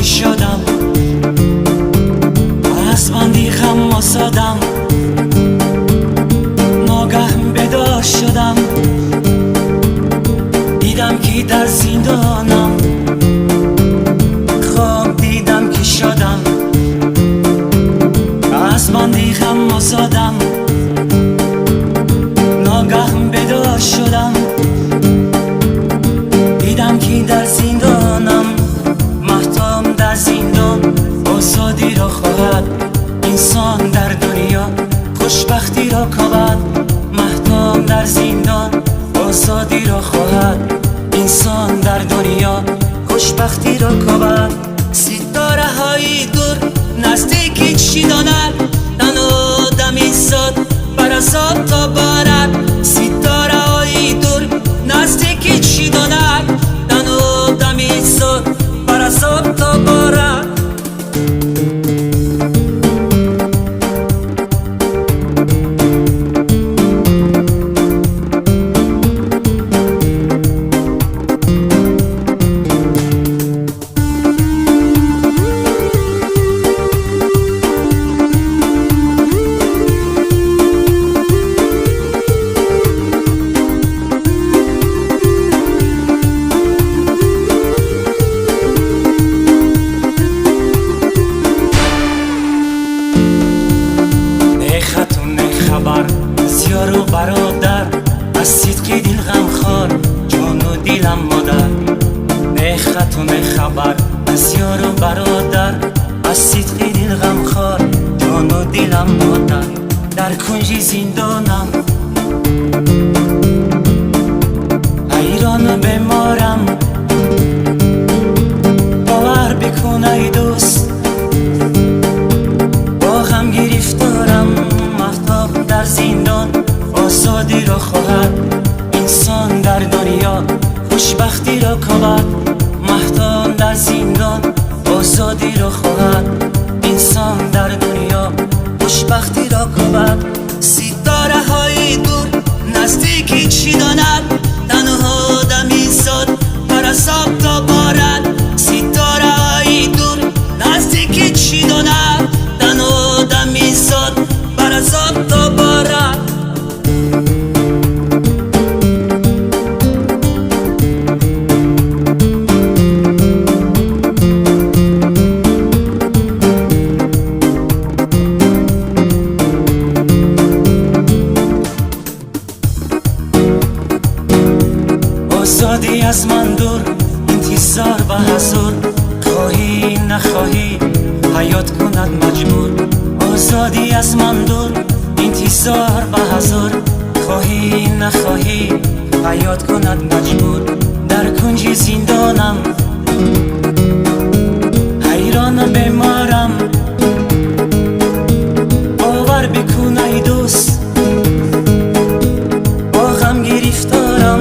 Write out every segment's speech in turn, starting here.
که شدم، از بندی غم آزادم، ناگه بیدار شدم، دیدم که در زندانم، خواب دیدم که شدم، از بندی غم آزادم، ناگه بیدار شدم، دیدم که در زندانم. مهتاب در زندان آزادی را خواهد، انسان در دنیا خوشبختی را کاود. مهتاب در زندان آزادی را خواهد، انسان در دنیا خوشبختی را کاود. ستاره های دور نزدیکی چی داند، تن آدم ایستاد بر عذاب تا بارد. ستاره های دور نزدیکی چی داند، تن آدم ایستاد بر عذاب تا بارد. خبر زیار و برادر، از صدق دل غمخوار جان و دلم مادر. نه خط و نه خبر از یار و برادر، از صدق دل غمخوار جان و دلم مادر. در کنج زندانم حیران و بیمارم، باور بکن ای دوست با غم گرفتارم. مهتاب در زندان آزادی را خواهد، انسان در دنیا خوشبختی را کاود. مهتاب در زندان آزادی را خواهد، انسان در دنیا خوشبختی را کاود. ستاره های دور نزدیکی چی داند، تنها آدم ایستاد بر عذاب تا بارد. ستاره های دور نزدیکی چی داند، تنها آدم ایستاد بر عذاب تا بارد. آزادی از من دور، انتظار و حضور، خواهی نخواهی حیات کند مجبور. آزادی از من دور، انتظار و حضور، خواهی نخواهی حیات کند مجبور. در کنج زندانم حیران و بیمارم، باور بکن ای دوست با غم گرفتارم.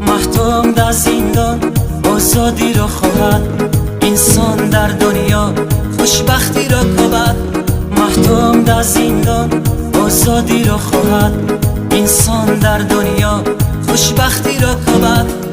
مهتاب در زندان آزادی را خواهد، انسان در دنیا خوشبختی را کاود. مهتاب در زندان آزادی را خواهد، انسان در دنیا خوشبختی را کاود.